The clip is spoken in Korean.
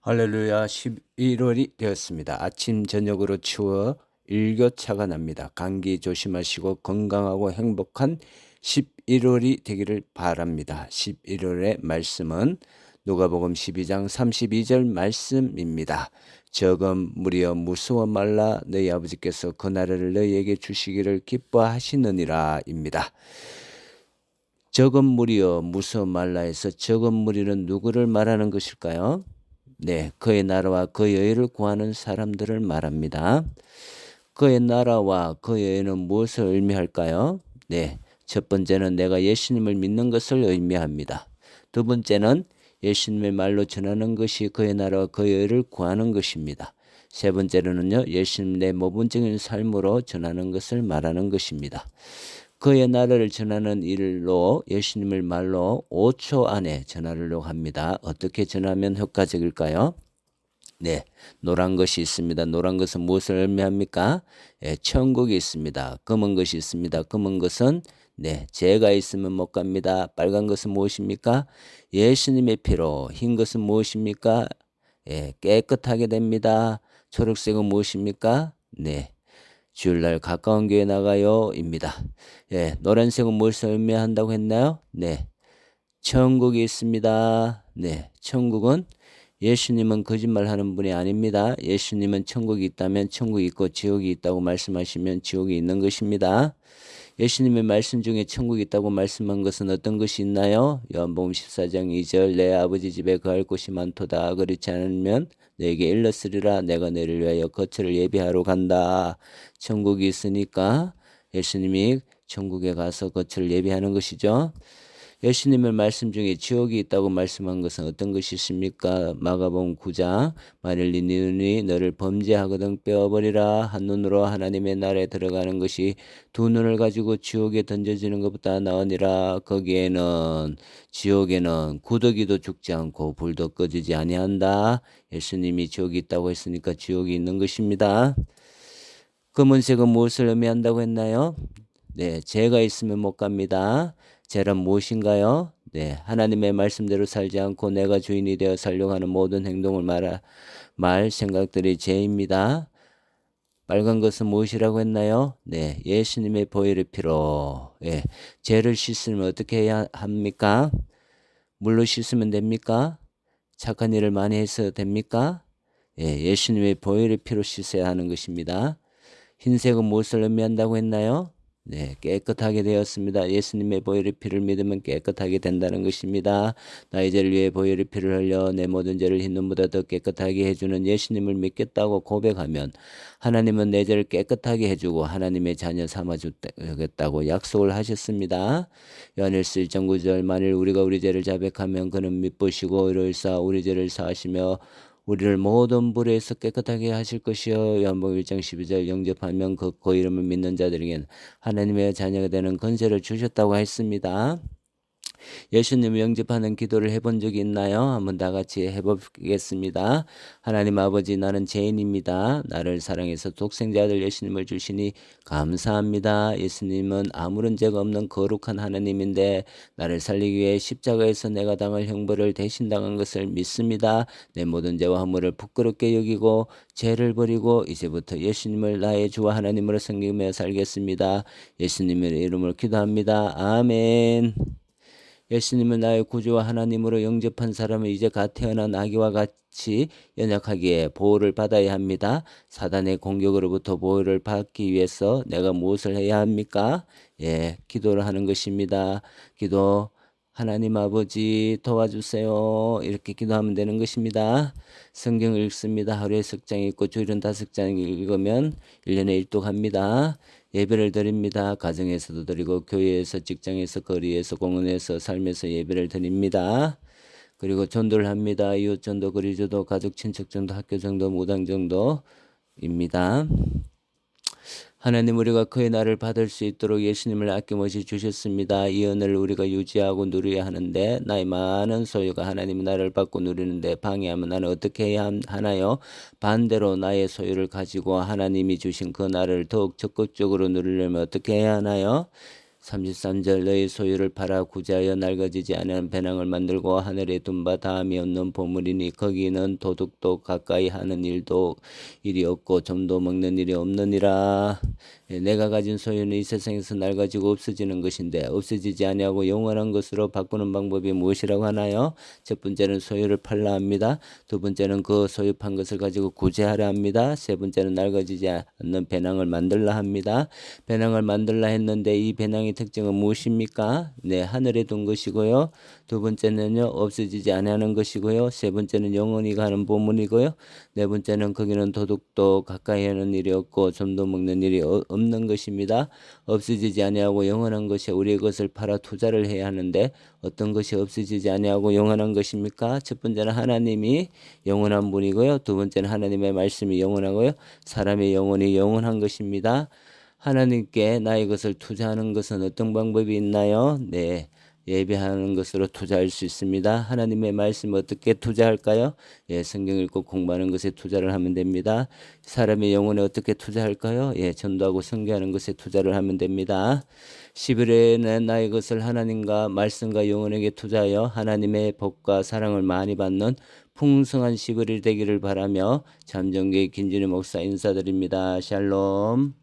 할렐루야. 11월이 되었습니다. 아침 저녁으로 추워 일교차가 납니다. 감기 조심하시고 건강하고 행복한 11월이 되기를 바랍니다. 11월의 말씀은 누가복음 12장 32절 말씀입니다. 적은 무리여 무서워 말라 너희 아버지께서 그 나라를 너희에게 주시기를 기뻐하시느니라 입니다. 적은 무리여 무서워 말라 해서 적은 무리는 누구를 말하는 것일까요? 네, 그의 나라와 그 여인을 구하는 사람들을 말합니다. 그의 나라와 그 여인은 무엇을 의미할까요? 네, 첫 번째는 내가 예수님을 믿는 것을 의미합니다. 두 번째는 예수님의 말로 전하는 것이 그의 나라와 그 여인을 구하는 것입니다. 세 번째로는요, 예수님 내 모범적인 삶으로 전하는 것을 말하는 것입니다. 그의 나라를 전하는 일로 예수님을 말로 5초 안에 전하려고 합니다. 어떻게 전하면 효과적일까요? 네, 노란 것이 있습니다. 노란 것은 무엇을 의미합니까? 천국이 있습니다. 검은 것이 있습니다. 검은 것은 죄가 있으면 못 갑니다. 빨간 것은 무엇입니까? 예수님의 피로. 흰 것은 무엇입니까? 깨끗하게 됩니다. 초록색은 무엇입니까? 주일날 가까운 교회 나가요 입니다. 노란색은 무엇을 의미한다고 했나요? 천국이 있습니다. 천국은 예수님은 거짓말하는 분이 아닙니다. 예수님은 천국이 있다면 천국이 있고 지옥이 있다고 말씀하시면 지옥이 있는 것입니다. 예수님의 말씀 중에 천국이 있다고 말씀한 것은 어떤 것이 있나요? 요한복음 14장 2절 내 아버지 집에 거할 곳이 많도다. 그렇지 않으면 너에게 일렀으리라. 내가 너를 위하여 거처를 예비하러 간다. 천국이 있으니까 예수님이 천국에 가서 거처를 예비하는 것이죠. 예수님의 말씀 중에 지옥이 있다고 말씀한 것은 어떤 것이 있습니까? 마가복음 9장 만일 네 눈이 너를 범죄하거든 빼어버리라. 한 눈으로 하나님의 나라에 들어가는 것이 두 눈을 가지고 지옥에 던져지는 것보다 나으니라. 거기에는 지옥에는 구더기도 죽지 않고 불도 꺼지지 아니한다. 예수님이 지옥이 있다고 했으니까 지옥이 있는 것입니다. 검은색은 무엇을 의미한다고 했나요? 죄가 있으면 못 갑니다. 죄란 무엇인가요? 하나님의 말씀대로 살지 않고 내가 주인이 되어 살려고 하는 모든 행동을 말 생각들이 죄입니다. 빨간 것은 무엇이라고 했나요? 예수님의 보혈의 피로. 죄를 씻으면 어떻게 해야 합니까? 물로 씻으면 됩니까? 착한 일을 많이 해서 됩니까? 예수님의 보혈의 피로 씻어야 하는 것입니다. 흰색은 무엇을 의미한다고 했나요? 깨끗하게 되었습니다. 예수님의 보혈의 피를 믿으면 깨끗하게 된다는 것입니다. 나의 죄를 위해 보혈의 피를 흘려 내 모든 죄를 흰 눈보다 더 깨끗하게 해주는 예수님을 믿겠다고 고백하면 하나님은 내 죄를 깨끗하게 해주고 하나님의 자녀 삼아주겠다고 약속을 하셨습니다. 요한일서 1장 9절 만일 우리가 우리 죄를 자백하면 그는 믿으시고 의를 쌓아 우리 죄를 사하시며 우리를 모든 불에서 깨끗하게 하실 것이요. 요한복음 1장 12절 영접하면 그 이름을 믿는 자들에게는 하나님의 자녀가 되는 권세를 주셨다고 했습니다. 예수님을 영접하는 기도를 해본 적이 있나요? 한번 다 같이 해보겠습니다. 하나님 아버지 나는 죄인입니다. 나를 사랑해서 독생자 아들 예수님을 주시니 감사합니다. 예수님은 아무런 죄가 없는 거룩한 하나님인데 나를 살리기 위해 십자가에서 내가 당할 형벌을 대신 당한 것을 믿습니다. 내 모든 죄와 허물을 부끄럽게 여기고 죄를 버리고 이제부터 예수님을 나의 주와 하나님으로 섬기며 살겠습니다. 예수님의 이름으로 기도합니다. 아멘. 예수님을 나의 구주와 하나님으로 영접한 사람은 이제 갓 태어난 아기와 같이 연약하기에 보호를 받아야 합니다. 사단의 공격으로부터 보호를 받기 위해서 내가 무엇을 해야 합니까? 기도를 하는 것입니다. 기도 하나님 아버지 도와주세요. 이렇게 기도하면 되는 것입니다. 성경을 읽습니다. 하루에 석 장 읽고 주일은 5장 읽으면 1년에 1도 합니다. 예배를 드립니다. 가정에서도 드리고 교회에서 직장에서 거리에서 공원에서 삶에서 예배를 드립니다. 그리고 전도를 합니다. 이웃 전도, 거리전도, 가족 친척 전도, 학교 전도, 무당 전도입니다. 하나님 우리가 그의 나를 받을 수 있도록 예수님을 아낌없이 주셨습니다. 이 은혜를 우리가 유지하고 누려야 하는데 나의 많은 소유가 하나님의 나를 받고 누리는데 방해하면 나는 어떻게 해야 하나요? 반대로 나의 소유를 가지고 하나님이 주신 그 나를 더욱 적극적으로 누리려면 어떻게 해야 하나요? 33절 너희 소유를 팔아 구제하여 낡아지지 않은 배낭을 만들고 하늘에 둔 바 다함이 없는 보물이니 거기는 도둑도 가까이 하는 일이 없고 점도 먹는 일이 없느니라. 내가 가진 소유는 이 세상에서 낡아지고 없어지는 것인데 없어지지 아니하고 영원한 것으로 바꾸는 방법이 무엇이라고 하나요? 첫 번째는 소유를 팔라 합니다. 두 번째는 그 소유 판 것을 가지고 구제하라 합니다. 세 번째는 낡아지지 않는 배낭을 만들라 합니다. 배낭을 만들라 했는데 이 배낭의 특징은 무엇입니까? 네, 하늘에 둔 것이고요. 두 번째는요, 없어지지 아니하는 것이고요. 세 번째는 영원히 가는 보물이고요. 네 번째는 거기는 도둑도 가까이 하는 일이 없고 점도 먹는 일이 없는 것입니다. 없어지지 아니하고 영원한 것이 우리의 것을 팔아 투자를 해야 하는데 어떤 것이 없어지지 아니하고 영원한 것입니까? 첫 번째는 하나님이 영원한 분이고요. 두 번째는 하나님의 말씀이 영원하고요. 사람의 영혼이 영원한 것입니다. 하나님께 나의 것을 투자하는 것은 어떤 방법이 있나요? 네. 예배하는 것으로 투자할 수 있습니다. 하나님의 말씀 어떻게 투자할까요? 예, 성경 읽고 공부하는 것에 투자를 하면 됩니다. 사람의 영혼에 어떻게 투자할까요? 예, 전도하고 선교하는 것에 투자를 하면 됩니다. 11회에는 나의 것을 하나님과 말씀과 영혼에게 투자하여 하나님의 복과 사랑을 많이 받는 풍성한 11일 되기를 바라며 잠정교회 김진희 목사 인사드립니다. 샬롬.